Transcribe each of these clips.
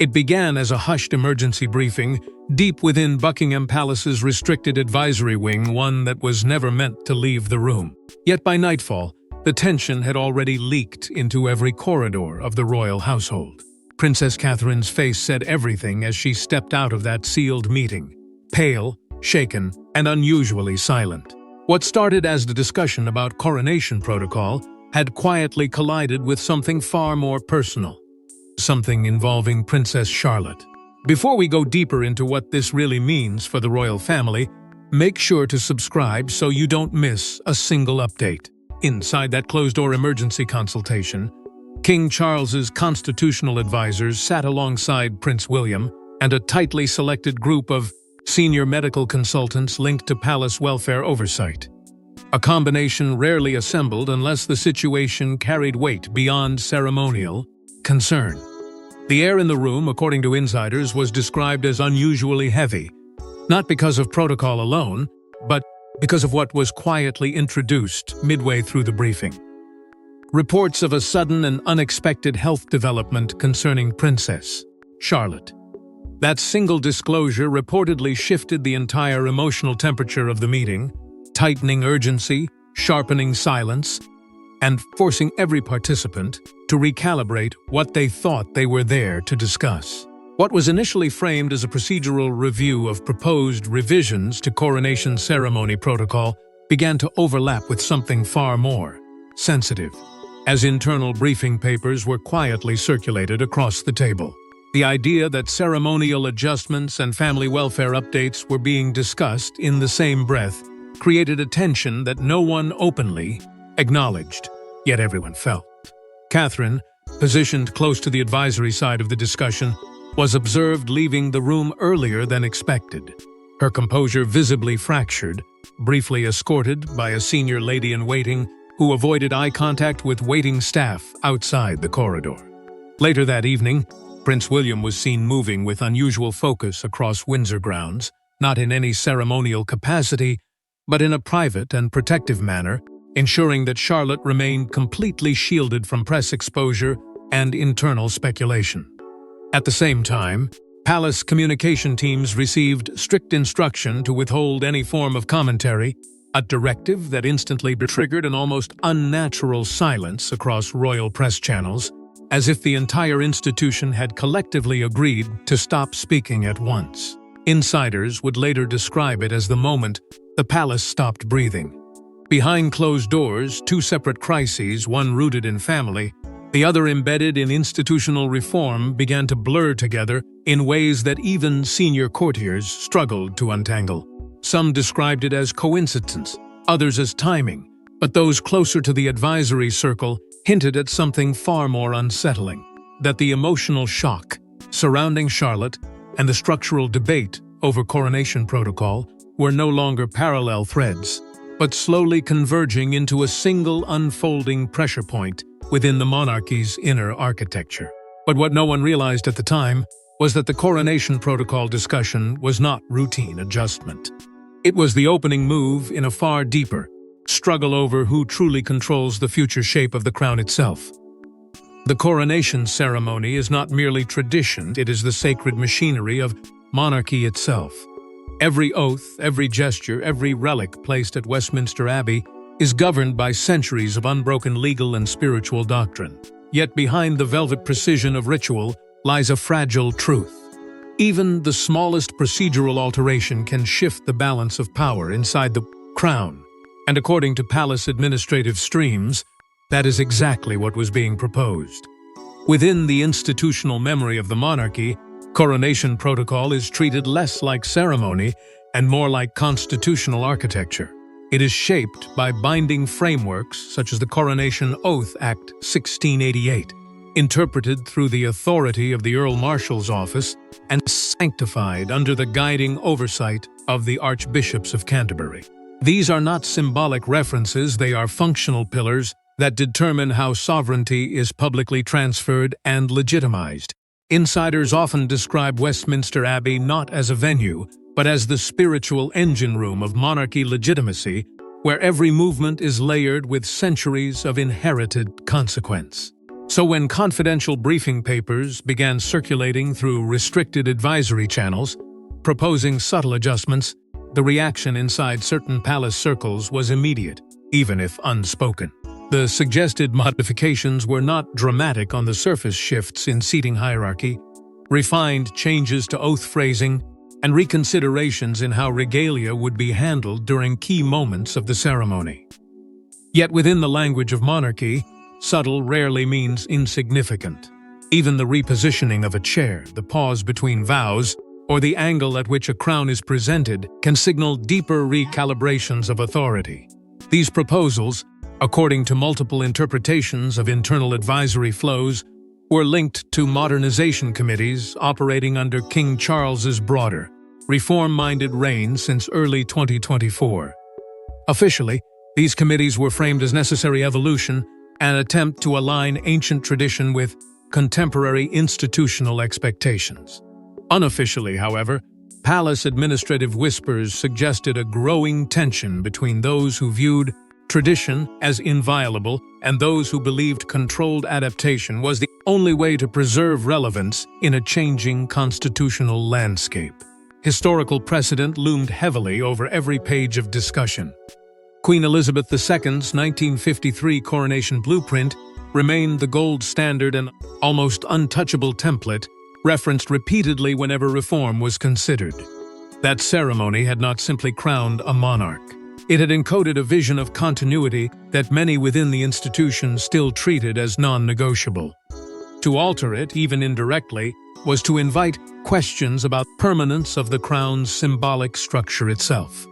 It began as a hushed emergency briefing, deep within Buckingham Palace's restricted advisory wing, one that was never meant to leave the room. Yet by nightfall, the tension had already leaked into every corridor of the royal household. Princess Catherine's face said everything as she stepped out of that sealed meeting, pale, shaken, and unusually silent. What started as the discussion about coronation protocol had quietly collided with something far more personal, something involving Princess Charlotte. Before we go deeper into what this really means for the royal family, make sure to subscribe so you don't miss a single update. Inside that closed-door emergency consultation, King Charles's constitutional advisors sat alongside Prince William and a tightly selected group of senior medical consultants linked to palace welfare oversight. A combination rarely assembled unless the situation carried weight beyond ceremonial concern. The air in the room, according to insiders, was described as unusually heavy, not because of protocol alone, but because of what was quietly introduced midway through the briefing. Reports of a sudden and unexpected health development concerning Princess Charlotte. That single disclosure reportedly shifted the entire emotional temperature of the meeting, tightening urgency, sharpening silence, and forcing every participant to recalibrate what they thought they were there to discuss. What was initially framed as a procedural review of proposed revisions to coronation ceremony protocol began to overlap with something far more sensitive, as internal briefing papers were quietly circulated across the table. The idea that ceremonial adjustments and family welfare updates were being discussed in the same breath created a tension that no one openly acknowledged, yet everyone felt. Catherine, positioned close to the advisory side of the discussion, was observed leaving the room earlier than expected, her composure visibly fractured, briefly escorted by a senior lady-in-waiting who avoided eye contact with waiting staff outside the corridor. Later that evening, Prince William was seen moving with unusual focus across Windsor grounds, not in any ceremonial capacity, but in a private and protective manner, ensuring that Charlotte remained completely shielded from press exposure and internal speculation. At the same time, palace communication teams received strict instruction to withhold any form of commentary, a directive that instantly triggered an almost unnatural silence across royal press channels, as if the entire institution had collectively agreed to stop speaking at once. Insiders would later describe it as the moment the palace stopped breathing. Behind closed doors, two separate crises, one rooted in family, the other embedded in institutional reform, began to blur together in ways that even senior courtiers struggled to untangle. Some described it as coincidence, others as timing, but those closer to the advisory circle hinted at something far more unsettling, that the emotional shock surrounding Charlotte and the structural debate over coronation protocol were no longer parallel threads, but slowly converging into a single unfolding pressure point within the monarchy's inner architecture. But what no one realized at the time was that the coronation protocol discussion was not routine adjustment. It was the opening move in a far deeper struggle over who truly controls the future shape of the crown itself. The coronation ceremony is not merely tradition, it is the sacred machinery of monarchy itself. Every oath, every gesture, every relic placed at Westminster Abbey is governed by centuries of unbroken legal and spiritual doctrine. Yet behind the velvet precision of ritual lies a fragile truth. Even the smallest procedural alteration can shift the balance of power inside the crown. And according to palace administrative streams, that is exactly what was being proposed. Within the institutional memory of the monarchy, coronation protocol is treated less like ceremony and more like constitutional architecture. It is shaped by binding frameworks such as the Coronation Oath Act 1688, interpreted through the authority of the Earl Marshal's office and sanctified under the guiding oversight of the Archbishops of Canterbury. These are not symbolic references, they are functional pillars that determine how sovereignty is publicly transferred and legitimized. Insiders often describe Westminster Abbey not as a venue, but as the spiritual engine room of monarchy legitimacy, where every movement is layered with centuries of inherited consequence. So when confidential briefing papers began circulating through restricted advisory channels, proposing subtle adjustments, the reaction inside certain palace circles was immediate, even if unspoken. The suggested modifications were not dramatic on the surface: shifts in seating hierarchy, refined changes to oath phrasing, and reconsiderations in how regalia would be handled during key moments of the ceremony. Yet within the language of monarchy, subtle rarely means insignificant. Even the repositioning of a chair, the pause between vows, or the angle at which a crown is presented can signal deeper recalibrations of authority. These proposals, according to multiple interpretations of internal advisory flows, were linked to modernization committees operating under King Charles's broader, reform-minded reign since early 2024. Officially, these committees were framed as necessary evolution, an attempt to align ancient tradition with contemporary institutional expectations. Unofficially, however, palace administrative whispers suggested a growing tension between those who viewed tradition as inviolable and those who believed controlled adaptation was the only way to preserve relevance in a changing constitutional landscape. Historical precedent loomed heavily over every page of discussion. Queen Elizabeth II's 1953 coronation blueprint remained the gold standard and almost untouchable template, referenced repeatedly whenever reform was considered. That ceremony had not simply crowned a monarch. It had encoded a vision of continuity that many within the institution still treated as non-negotiable. To alter it, even indirectly, was to invite questions about permanence of the crown's symbolic structure itself.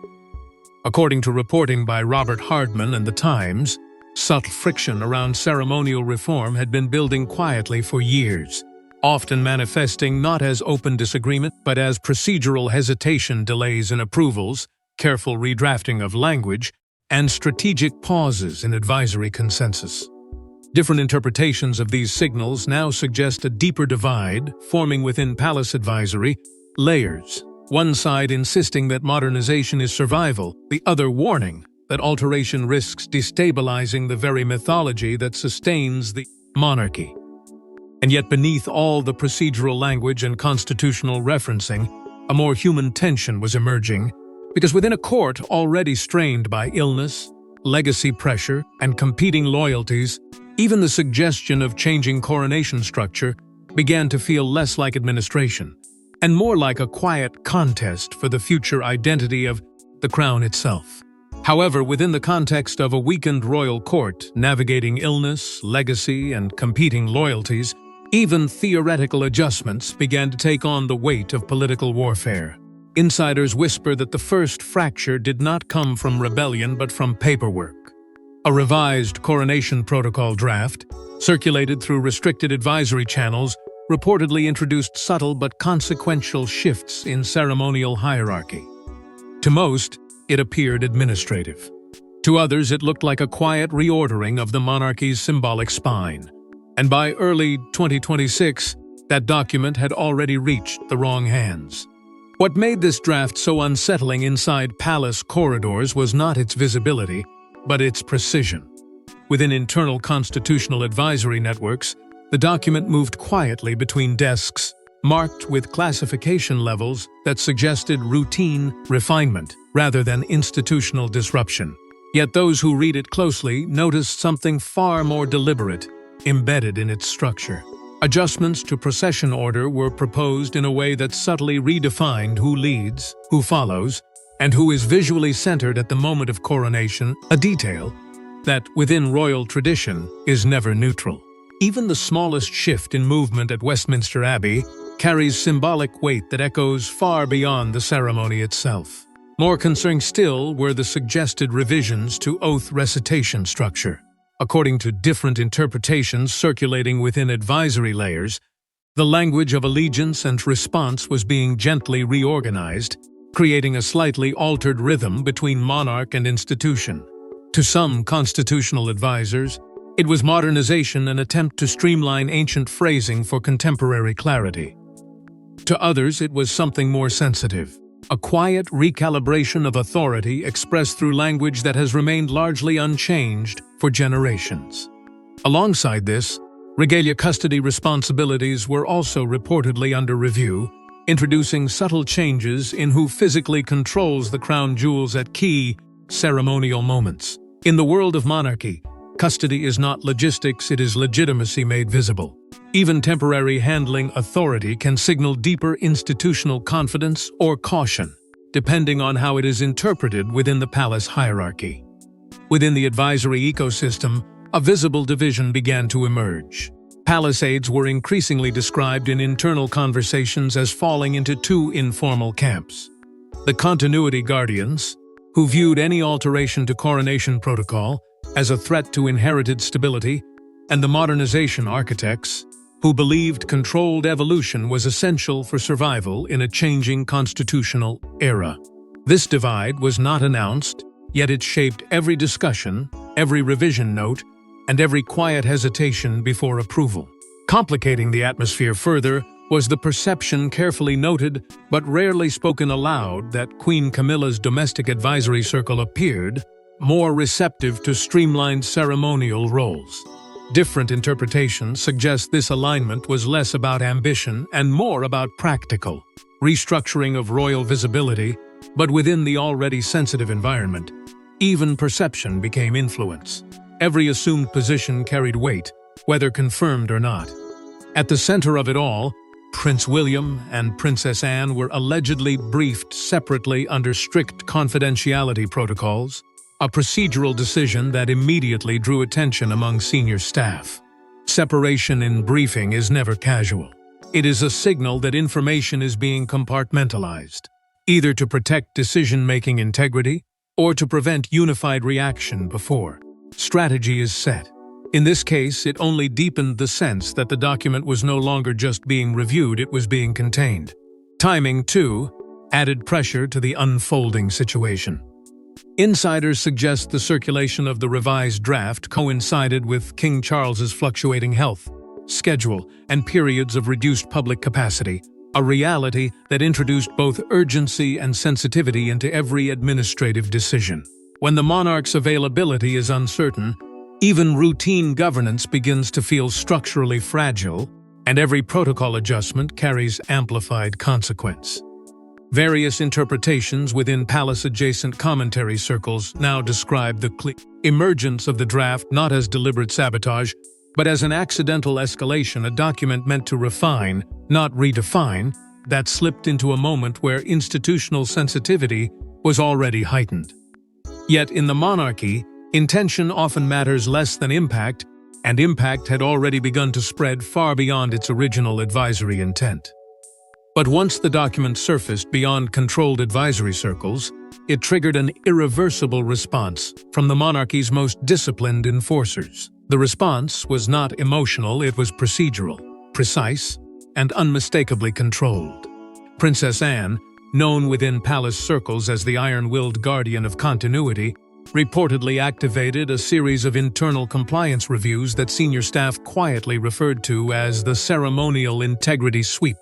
According to reporting by Robert Hardman and The Times, subtle friction around ceremonial reform had been building quietly for years, often manifesting not as open disagreement but as procedural hesitation, delays in approvals, careful redrafting of language, and strategic pauses in advisory consensus. Different interpretations of these signals now suggest a deeper divide forming within palace advisory layers. One side insisting that modernization is survival, the other warning that alteration risks destabilizing the very mythology that sustains the monarchy. And yet beneath all the procedural language and constitutional referencing, a more human tension was emerging, because within a court already strained by illness, legacy pressure, and competing loyalties, even the suggestion of changing coronation structure began to feel less like administration, and more like a quiet contest for the future identity of the crown itself. However, within the context of a weakened royal court navigating illness, legacy, and competing loyalties, even theoretical adjustments began to take on the weight of political warfare. Insiders whisper that the first fracture did not come from rebellion but from paperwork. A revised coronation protocol draft, circulated through restricted advisory channels, reportedly introduced subtle but consequential shifts in ceremonial hierarchy. To most, it appeared administrative. To others, it looked like a quiet reordering of the monarchy's symbolic spine. And by early 2026, that document had already reached the wrong hands. What made this draft so unsettling inside palace corridors was not its visibility, but its precision. Within internal constitutional advisory networks, the document moved quietly between desks, marked with classification levels that suggested routine refinement rather than institutional disruption. Yet those who read it closely noticed something far more deliberate embedded in its structure. Adjustments to procession order were proposed in a way that subtly redefined who leads, who follows, and who is visually centered at the moment of coronation, a detail that, within royal tradition, is never neutral. Even the smallest shift in movement at Westminster Abbey carries symbolic weight that echoes far beyond the ceremony itself. More concerning still were the suggested revisions to oath recitation structure. According to different interpretations circulating within advisory layers, the language of allegiance and response was being gently reorganized, creating a slightly altered rhythm between monarch and institution. To some constitutional advisors, it was modernization, an attempt to streamline ancient phrasing for contemporary clarity. To others, it was something more sensitive, a quiet recalibration of authority expressed through language that has remained largely unchanged for generations. Alongside this, Regalia custody responsibilities were also reportedly under review, introducing subtle changes in who physically controls the crown jewels at key ceremonial moments. In the world of monarchy, custody is not logistics, it is legitimacy made visible. Even temporary handling authority can signal deeper institutional confidence or caution, depending on how it is interpreted within the palace hierarchy. Within the advisory ecosystem, a visible division began to emerge. Palace aides were increasingly described in internal conversations as falling into two informal camps. The continuity guardians, who viewed any alteration to coronation protocol as a threat to inherited stability, and the modernization architects, who believed controlled evolution was essential for survival in a changing constitutional era. This divide was not announced, yet it shaped every discussion, every revision note, and every quiet hesitation before approval. Complicating the atmosphere further was the perception, carefully noted but rarely spoken aloud, that Queen Camilla's domestic advisory circle appeared more receptive to streamlined ceremonial roles. Different interpretations suggest this alignment was less about ambition and more about practical restructuring of royal visibility, but within the already sensitive environment, even perception became influence. Every assumed position carried weight, whether confirmed or not. At the center of it all, Prince William and Princess Anne were allegedly briefed separately under strict confidentiality protocols, a procedural decision that immediately drew attention among senior staff. Separation in briefing is never casual. It is a signal that information is being compartmentalized, either to protect decision-making integrity or to prevent unified reaction before strategy is set. In this case, it only deepened the sense that the document was no longer just being reviewed, it was being contained. Timing, too, added pressure to the unfolding situation. Insiders suggest the circulation of the revised draft coincided with King Charles's fluctuating health, schedule, and periods of reduced public capacity, a reality that introduced both urgency and sensitivity into every administrative decision. When the monarch's availability is uncertain, even routine governance begins to feel structurally fragile, and every protocol adjustment carries amplified consequence. Various interpretations within palace-adjacent commentary circles now describe the emergence of the draft not as deliberate sabotage, but as an accidental escalation, a document meant to refine, not redefine, that slipped into a moment where institutional sensitivity was already heightened. Yet in the monarchy, intention often matters less than impact, and impact had already begun to spread far beyond its original advisory intent. But once the document surfaced beyond controlled advisory circles, it triggered an irreversible response from the monarchy's most disciplined enforcers. The response was not emotional, it was procedural, precise, and unmistakably controlled. Princess Anne, known within palace circles as the iron-willed guardian of continuity, reportedly activated a series of internal compliance reviews that senior staff quietly referred to as the ceremonial integrity sweep.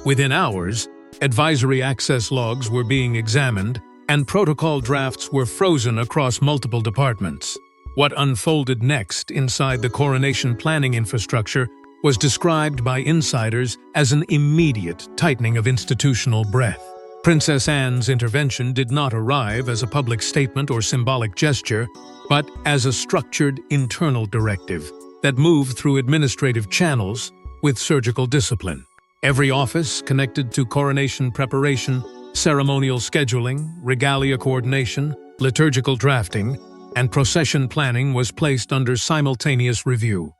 Within hours, advisory access logs were being examined, and protocol drafts were frozen across multiple departments. What unfolded next inside the coronation planning infrastructure was described by insiders as an immediate tightening of institutional breath. Princess Anne's intervention did not arrive as a public statement or symbolic gesture, but as a structured internal directive that moved through administrative channels with surgical discipline. Every office connected to coronation preparation, ceremonial scheduling, regalia coordination, liturgical drafting, and procession planning was placed under simultaneous review.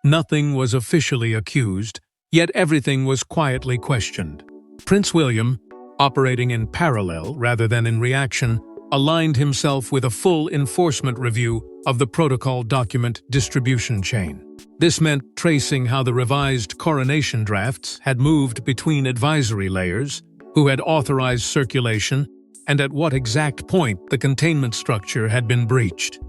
Nothing was officially accused, yet everything was quietly questioned. Prince William, operating in parallel rather than in reaction, aligned himself with a full enforcement review of the protocol document distribution chain. This meant tracing how the revised coronation drafts had moved between advisory layers, who had authorized circulation, and at what exact point the containment structure had been breached.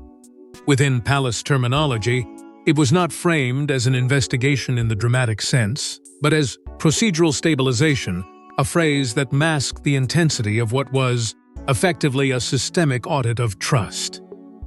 Within palace terminology, it was not framed as an investigation in the dramatic sense, but as procedural stabilization, a phrase that masked the intensity of what was, effectively, a systemic audit of trust.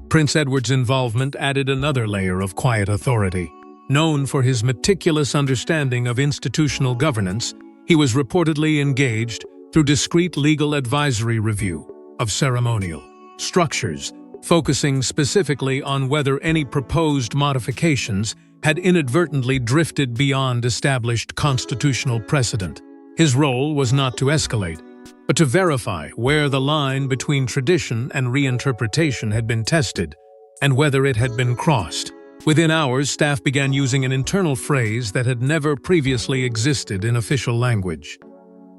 Prince Edward's involvement added another layer of quiet authority. Known for his meticulous understanding of institutional governance, he was reportedly engaged through discreet legal advisory review of ceremonial structures, focusing specifically on whether any proposed modifications had inadvertently drifted beyond established constitutional precedent. His role was not to escalate, but to verify where the line between tradition and reinterpretation had been tested and whether it had been crossed. Within hours, staff began using an internal phrase that had never previously existed in official language: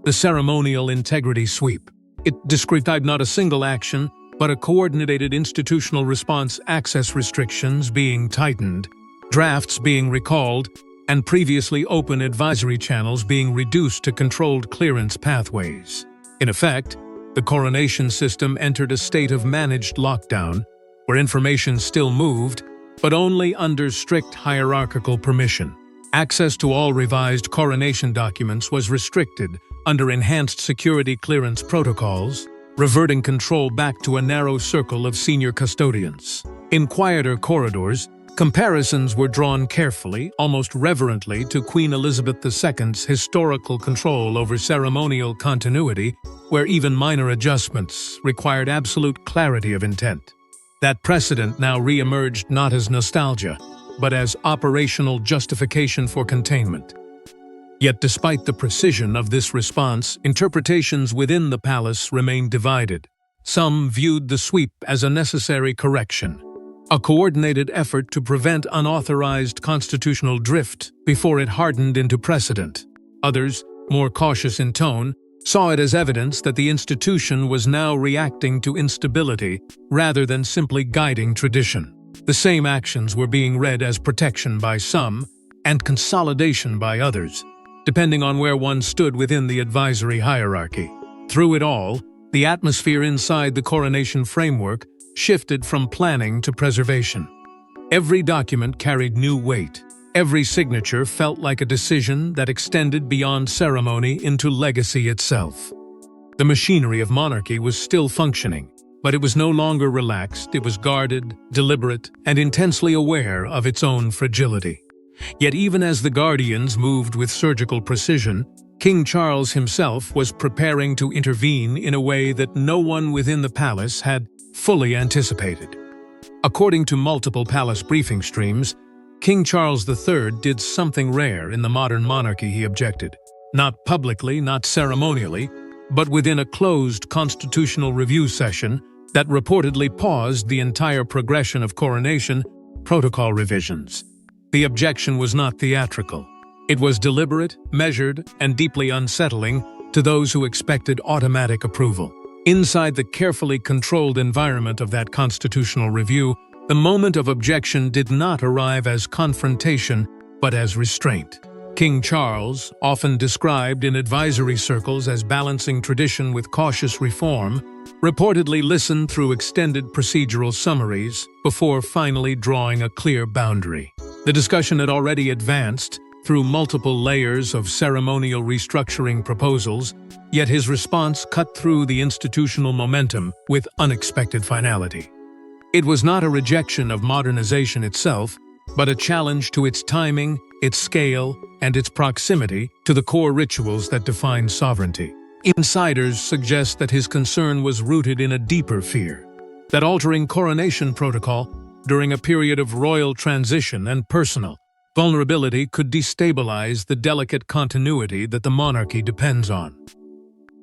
the ceremonial integrity sweep. It described not a single action, but a coordinated institutional response, access restrictions being tightened, drafts being recalled, and previously open advisory channels being reduced to controlled clearance pathways. In effect, the coronation system entered a state of managed lockdown, where information still moved, but only under strict hierarchical permission. Access to all revised coronation documents was restricted under enhanced security clearance protocols, reverting control back to a narrow circle of senior custodians. In quieter corridors, comparisons were drawn carefully, almost reverently, to Queen Elizabeth II's historical control over ceremonial continuity, where even minor adjustments required absolute clarity of intent. That precedent now re-emerged not as nostalgia, but as operational justification for containment. Yet despite the precision of this response, interpretations within the palace remained divided. Some viewed the sweep as a necessary correction, a coordinated effort to prevent unauthorized constitutional drift before it hardened into precedent. Others, more cautious in tone, saw it as evidence that the institution was now reacting to instability rather than simply guiding tradition. The same actions were being read as protection by some and consolidation by others, depending on where one stood within the advisory hierarchy. Through it all, the atmosphere inside the coronation framework shifted from planning to preservation. Every document carried new weight. Every signature felt like a decision that extended beyond ceremony into legacy itself. The machinery of monarchy was still functioning, but it was no longer relaxed. It was guarded, deliberate, and intensely aware of its own fragility. Yet even as the guardians moved with surgical precision, King Charles himself was preparing to intervene in a way that no one within the palace had fully anticipated. According to multiple palace briefing streams, King Charles III did something rare in the modern monarchy, he objected. Not publicly, not ceremonially, but within a closed constitutional review session that reportedly paused the entire progression of coronation protocol revisions. The objection was not theatrical. It was deliberate, measured, and deeply unsettling to those who expected automatic approval. Inside the carefully controlled environment of that constitutional review, the moment of objection did not arrive as confrontation, but as restraint. King Charles, often described in advisory circles as balancing tradition with cautious reform, reportedly listened through extended procedural summaries before finally drawing a clear boundary. The discussion had already advanced through multiple layers of ceremonial restructuring proposals, yet his response cut through the institutional momentum with unexpected finality. It was not a rejection of modernization itself, but a challenge to its timing, its scale, and its proximity to the core rituals that define sovereignty. Insiders suggest that his concern was rooted in a deeper fear, that altering coronation protocol during a period of royal transition and personal vulnerability could destabilize the delicate continuity that the monarchy depends on.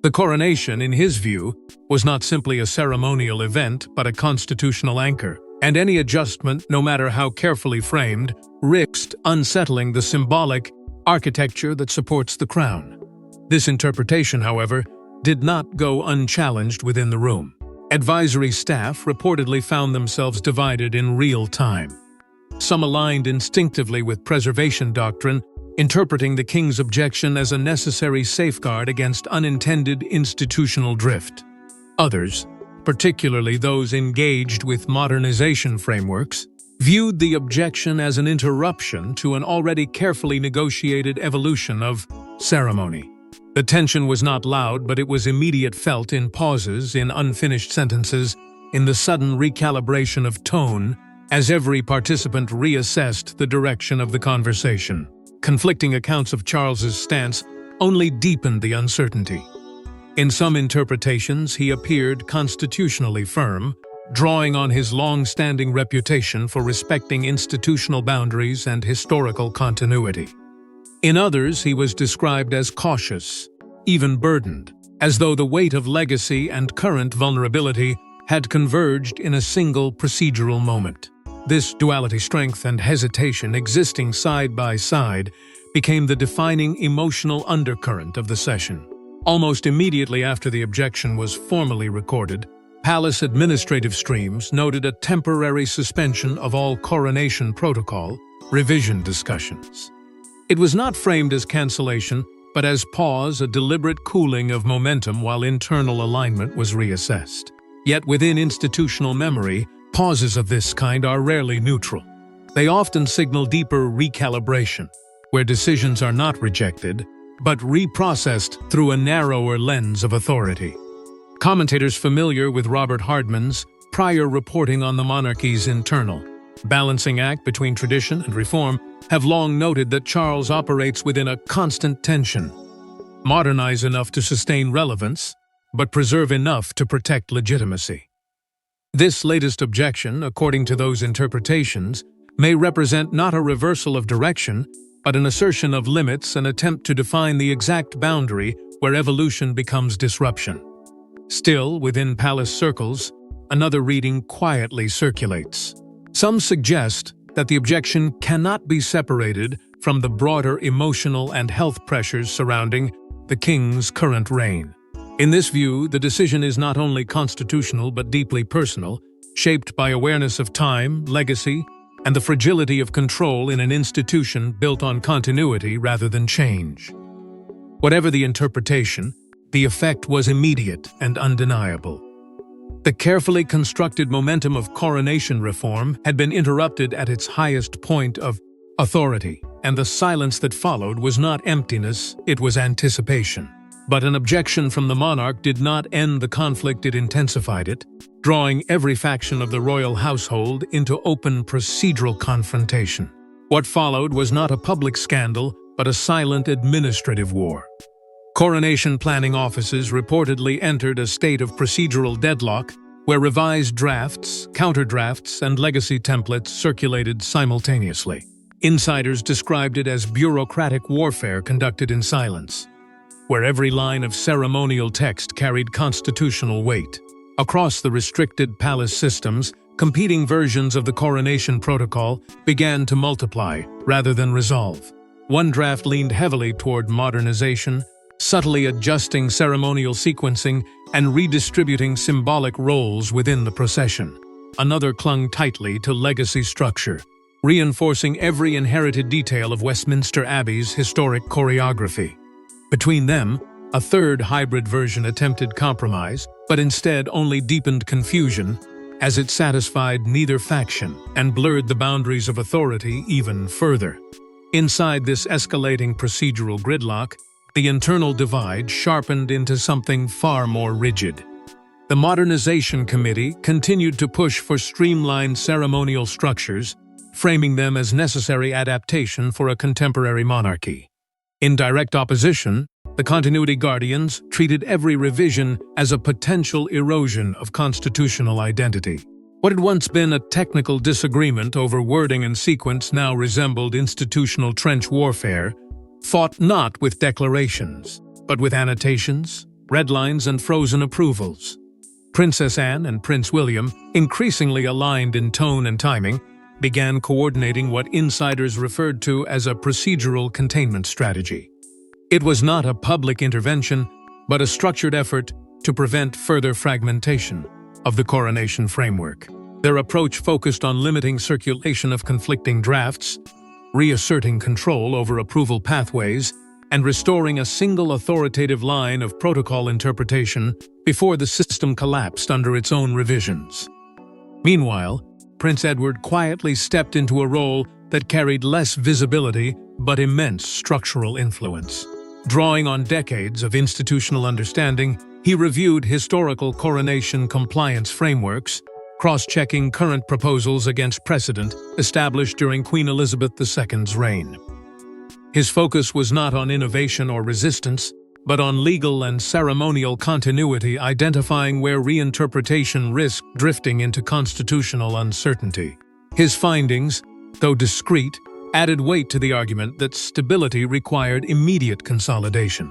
The coronation, in his view, was not simply a ceremonial event but a constitutional anchor, and any adjustment, no matter how carefully framed, risked unsettling the symbolic architecture that supports the crown. This interpretation, however, did not go unchallenged within the room. Advisory staff reportedly found themselves divided in real time. Some aligned instinctively with preservation doctrine, interpreting the king's objection as a necessary safeguard against unintended institutional drift. Others, particularly those engaged with modernization frameworks, viewed the objection as an interruption to an already carefully negotiated evolution of ceremony. The tension was not loud, but it was immediate, felt in pauses, in unfinished sentences, in the sudden recalibration of tone as every participant reassessed the direction of the conversation. Conflicting accounts of Charles's stance only deepened the uncertainty. In some interpretations, he appeared constitutionally firm, drawing on his long-standing reputation for respecting institutional boundaries and historical continuity. In others, he was described as cautious, even burdened, as though the weight of legacy and current vulnerability had converged in a single procedural moment. This duality, strength and hesitation existing side by side, became the defining emotional undercurrent of the session. Almost immediately after the objection was formally recorded, Palace administrative streams noted a temporary suspension of all coronation protocol revision discussions. It was not framed as cancellation, but as pause, a deliberate cooling of momentum while internal alignment was reassessed. Yet within institutional memory, pauses of this kind are rarely neutral. They often signal deeper recalibration, where decisions are not rejected, but reprocessed through a narrower lens of authority. Commentators familiar with Robert Hardman's prior reporting on the monarchy's internal balancing act between tradition and reform have long noted that Charles operates within a constant tension. Modernize enough to sustain relevance, but preserve enough to protect legitimacy. This latest objection, according to those interpretations, may represent not a reversal of direction, but an assertion of limits, an attempt to define the exact boundary where evolution becomes disruption. Still, within palace circles, another reading quietly circulates. Some suggest that the objection cannot be separated from the broader emotional and health pressures surrounding the king's current reign. In this view, the decision is not only constitutional but deeply personal, shaped by awareness of time, legacy, and the fragility of control in an institution built on continuity rather than change. Whatever the interpretation, the effect was immediate and undeniable. The carefully constructed momentum of coronation reform had been interrupted at its highest point of authority, and the silence that followed was not emptiness, it was anticipation. But an objection from the monarch did not end the conflict, it intensified it, drawing every faction of the royal household into open procedural confrontation. What followed was not a public scandal, but a silent administrative war. Coronation planning offices reportedly entered a state of procedural deadlock where revised drafts, counterdrafts, and legacy templates circulated simultaneously. Insiders described it as bureaucratic warfare conducted in silence, where every line of ceremonial text carried constitutional weight. Across the restricted palace systems, competing versions of the coronation protocol began to multiply rather than resolve. One draft leaned heavily toward modernization, subtly adjusting ceremonial sequencing and redistributing symbolic roles within the procession. Another clung tightly to legacy structure, reinforcing every inherited detail of Westminster Abbey's historic choreography. Between them, a third hybrid version attempted compromise, but instead only deepened confusion as it satisfied neither faction and blurred the boundaries of authority even further. Inside this escalating procedural gridlock, the internal divide sharpened into something far more rigid. The Modernization Committee continued to push for streamlined ceremonial structures, framing them as necessary adaptation for a contemporary monarchy. In direct opposition, the Continuity Guardians treated every revision as a potential erosion of constitutional identity. What had once been a technical disagreement over wording and sequence now resembled institutional trench warfare, fought not with declarations, but with annotations, redlines, and frozen approvals. Princess Anne and Prince William, increasingly aligned in tone and timing, began coordinating what insiders referred to as a procedural containment strategy. It was not a public intervention, but a structured effort to prevent further fragmentation of the coronation framework. Their approach focused on limiting circulation of conflicting drafts, reasserting control over approval pathways, and restoring a single authoritative line of protocol interpretation before the system collapsed under its own revisions. Meanwhile, Prince Edward quietly stepped into a role that carried less visibility but immense structural influence. Drawing on decades of institutional understanding, he reviewed historical coronation compliance frameworks, cross-checking current proposals against precedent established during Queen Elizabeth II's reign. His focus was not on innovation or resistance, but on legal and ceremonial continuity, identifying where reinterpretation risked drifting into constitutional uncertainty. His findings, though discreet, added weight to the argument that stability required immediate consolidation.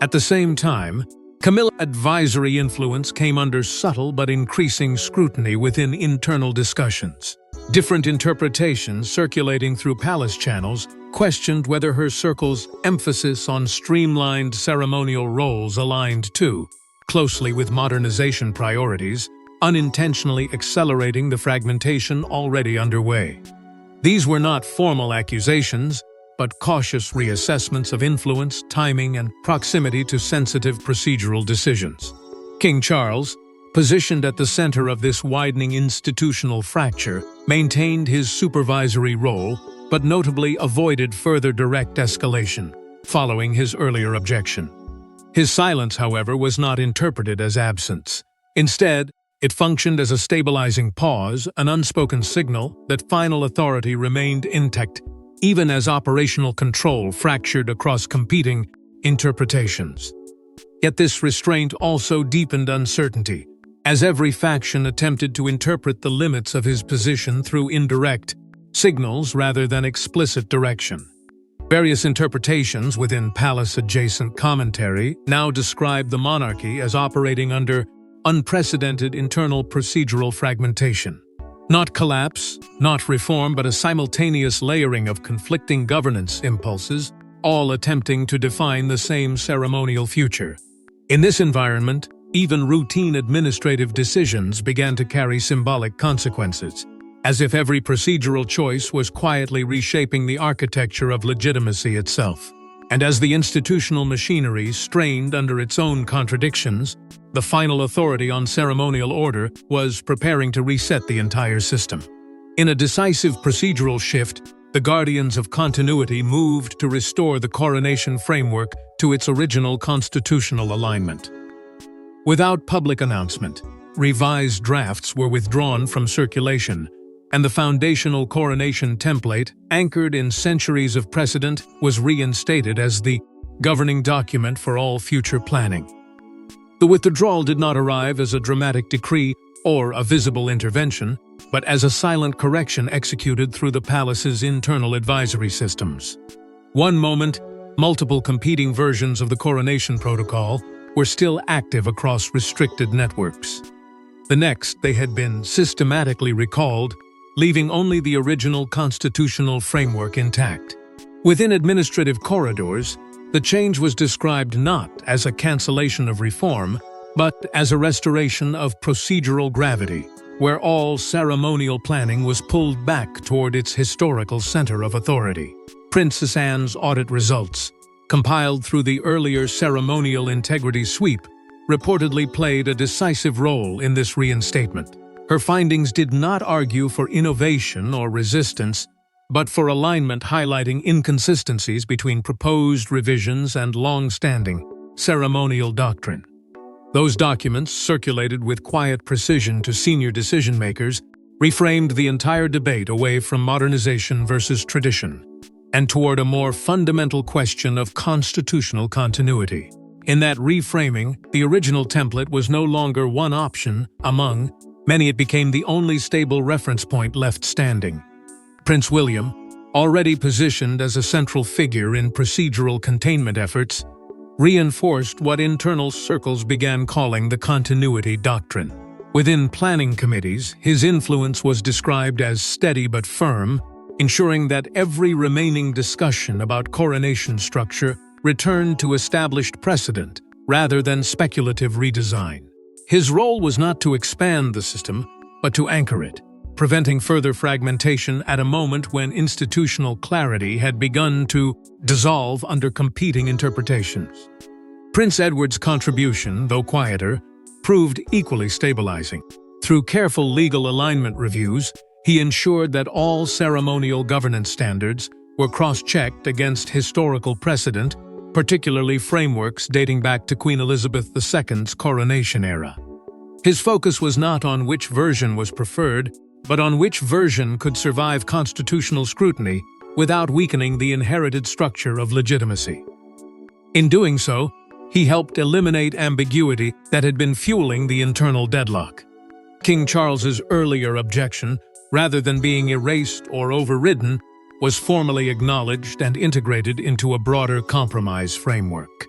At the same time, Camilla's advisory influence came under subtle but increasing scrutiny within internal discussions. Different interpretations circulating through palace channels questioned whether her circle's emphasis on streamlined ceremonial roles aligned too closely with modernization priorities, unintentionally accelerating the fragmentation already underway. These were not formal accusations, but cautious reassessments of influence, timing, and proximity to sensitive procedural decisions. King Charles, positioned at the center of this widening institutional fracture, maintained his supervisory role, but notably avoided further direct escalation, following his earlier objection. His silence, however, was not interpreted as absence. Instead, it functioned as a stabilizing pause, an unspoken signal that final authority remained intact, even as operational control fractured across competing interpretations. Yet this restraint also deepened uncertainty, as every faction attempted to interpret the limits of his position through indirect signals rather than explicit direction. Various interpretations within palace-adjacent commentary now describe the monarchy as operating under unprecedented internal procedural fragmentation. Not collapse, not reform, but a simultaneous layering of conflicting governance impulses, all attempting to define the same ceremonial future. In this environment, even routine administrative decisions began to carry symbolic consequences, as if every procedural choice was quietly reshaping the architecture of legitimacy itself. And as the institutional machinery strained under its own contradictions, the final authority on ceremonial order was preparing to reset the entire system. In a decisive procedural shift, the guardians of continuity moved to restore the coronation framework to its original constitutional alignment. Without public announcement, revised drafts were withdrawn from circulation, and the foundational coronation template, anchored in centuries of precedent, was reinstated as the governing document for all future planning. The withdrawal did not arrive as a dramatic decree or a visible intervention, but as a silent correction executed through the palace's internal advisory systems. One moment, multiple competing versions of the coronation protocol were still active across restricted networks. The next, they had been systematically recalled, leaving only the original constitutional framework intact. Within administrative corridors, the change was described not as a cancellation of reform, but as a restoration of procedural gravity, where all ceremonial planning was pulled back toward its historical center of authority. Princess Anne's audit results, compiled through the earlier ceremonial integrity sweep, reportedly played a decisive role in this reinstatement. Her findings did not argue for innovation or resistance, but for alignment, highlighting inconsistencies between proposed revisions and long-standing ceremonial doctrine. Those documents, circulated with quiet precision to senior decision-makers, reframed the entire debate away from modernization versus tradition, and toward a more fundamental question of constitutional continuity. In that reframing, the original template was no longer one option among many. It became the only stable reference point left standing. Prince William, already positioned as a central figure in procedural containment efforts, reinforced what internal circles began calling the continuity doctrine. Within planning committees, his influence was described as steady but firm, ensuring that every remaining discussion about coronation structure returned to established precedent rather than speculative redesign. His role was not to expand the system, but to anchor it, preventing further fragmentation at a moment when institutional clarity had begun to dissolve under competing interpretations. Prince Edward's contribution, though quieter, proved equally stabilizing. Through careful legal alignment reviews, he ensured that all ceremonial governance standards were cross-checked against historical precedent, particularly frameworks dating back to Queen Elizabeth II's coronation era. His focus was not on which version was preferred, but on which version could survive constitutional scrutiny without weakening the inherited structure of legitimacy. In doing so, he helped eliminate ambiguity that had been fueling the internal deadlock. King Charles's earlier objection, rather than being erased or overridden, was formally acknowledged and integrated into a broader compromise framework.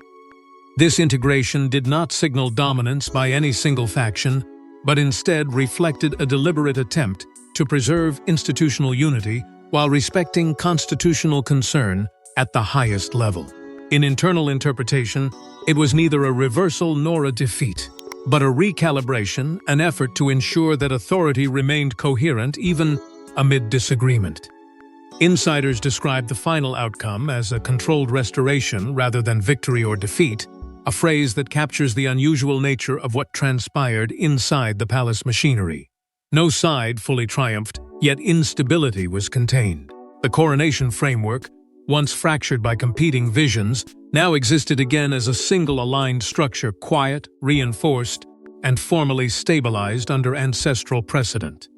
This integration did not signal dominance by any single faction, but instead reflected a deliberate attempt to preserve institutional unity while respecting constitutional concern at the highest level. In internal interpretation, it was neither a reversal nor a defeat, but a recalibration, an effort to ensure that authority remained coherent even amid disagreement. Insiders described the final outcome as a controlled restoration rather than victory or defeat, a phrase that captures the unusual nature of what transpired inside the palace machinery. No side fully triumphed, yet instability was contained. The coronation framework, once fractured by competing visions, now existed again as a single aligned structure, quiet, reinforced, and formally stabilized under ancestral precedent.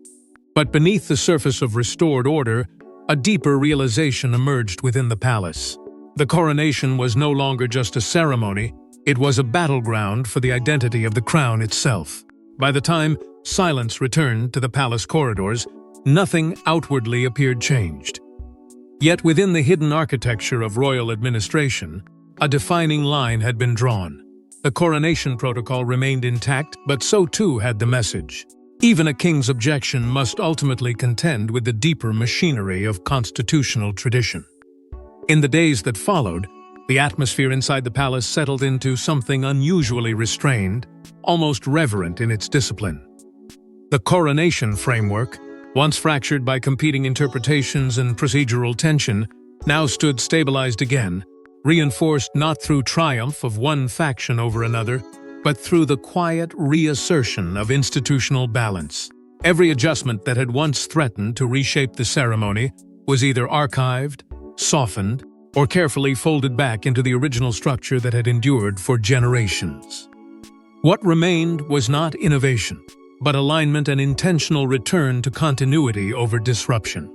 But beneath the surface of restored order, a deeper realization emerged within the palace. The coronation was no longer just a ceremony, it was a battleground for the identity of the crown itself. By the time silence returned to the palace corridors, nothing outwardly appeared changed. Yet within the hidden architecture of royal administration, a defining line had been drawn. The coronation protocol remained intact, but so too had the message. Even a king's objection must ultimately contend with the deeper machinery of constitutional tradition. In the days that followed, the atmosphere inside the palace settled into something unusually restrained, almost reverent in its discipline. The coronation framework, once fractured by competing interpretations and procedural tension, now stood stabilized again, reinforced not through triumph of one faction over another, but through the quiet reassertion of institutional balance. Every adjustment that had once threatened to reshape the ceremony was either archived, softened, or carefully folded back into the original structure that had endured for generations. What remained was not innovation, but alignment and intentional return to continuity over disruption.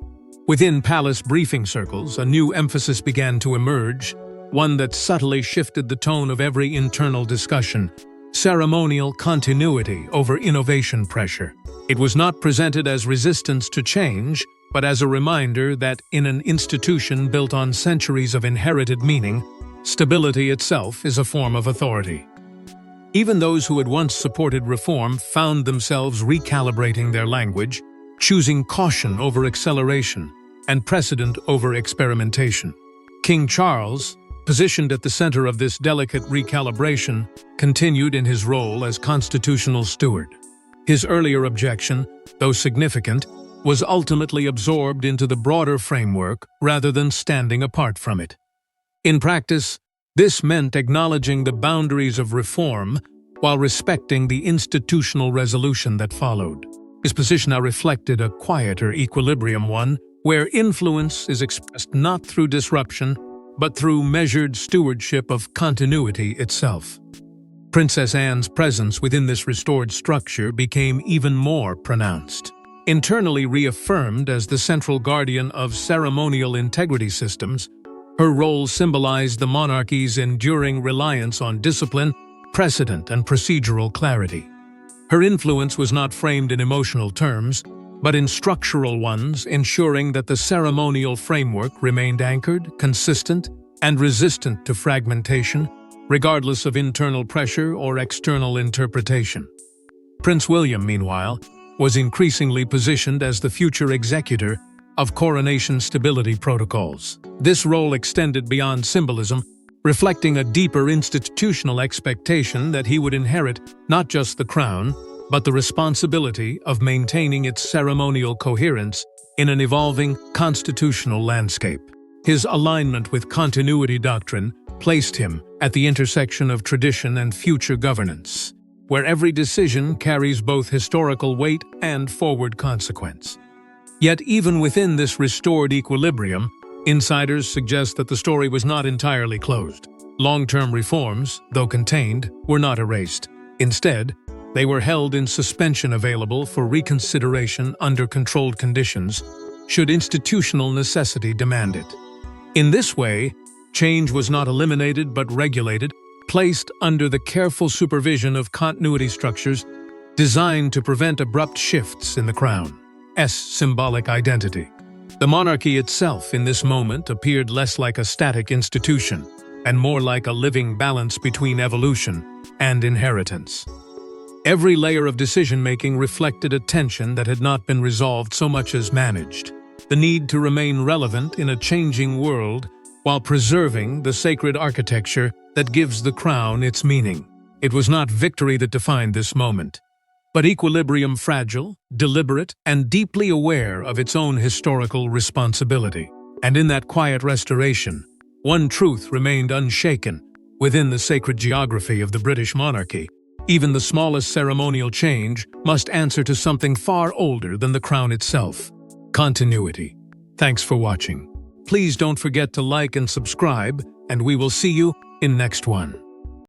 Within palace briefing circles, a new emphasis began to emerge, one that subtly shifted the tone of every internal discussion: ceremonial continuity over innovation pressure. It was not presented as resistance to change, but as a reminder that in an institution built on centuries of inherited meaning, stability itself is a form of authority. Even those who had once supported reform found themselves recalibrating their language, choosing caution over acceleration and precedent over experimentation. King Charles, positioned at the center of this delicate recalibration, continued in his role as constitutional steward. His earlier objection, though significant, was ultimately absorbed into the broader framework rather than standing apart from it. In practice, this meant acknowledging the boundaries of reform while respecting the institutional resolution that followed. His position now reflected a quieter equilibrium, one where influence is expressed not through disruption, but through measured stewardship of continuity itself. Princess Anne's presence within this restored structure became even more pronounced. Internally reaffirmed as the central guardian of ceremonial integrity systems, her role symbolized the monarchy's enduring reliance on discipline, precedent, and procedural clarity. Her influence was not framed in emotional terms, but in structural ones, ensuring that the ceremonial framework remained anchored, consistent, and resistant to fragmentation, regardless of internal pressure or external interpretation. Prince William, meanwhile, was increasingly positioned as the future executor of coronation stability protocols. This role extended beyond symbolism, reflecting a deeper institutional expectation that he would inherit not just the crown, but the responsibility of maintaining its ceremonial coherence in an evolving constitutional landscape. His alignment with continuity doctrine placed him at the intersection of tradition and future governance, where every decision carries both historical weight and forward consequence. Yet even within this restored equilibrium, insiders suggest that the story was not entirely closed. Long-term reforms, though contained, were not erased. Instead, They were held in suspension, available for reconsideration under controlled conditions, should institutional necessity demand it. In this way, change was not eliminated but regulated, placed under the careful supervision of continuity structures designed to prevent abrupt shifts in the crown's symbolic identity. The monarchy itself in this moment appeared less like a static institution and more like a living balance between evolution and inheritance. Every layer of decision-making reflected a tension that had not been resolved so much as managed, the need to remain relevant in a changing world while preserving the sacred architecture that gives the crown its meaning. It was not victory that defined this moment, but equilibrium, fragile, deliberate, and deeply aware of its own historical responsibility. And in that quiet restoration, one truth remained unshaken. Within the sacred geography of the British monarchy, even the smallest ceremonial change must answer to something far older than the crown itself: continuity. Thanks for watching. Please don't forget to like and subscribe, and we will see you in next one.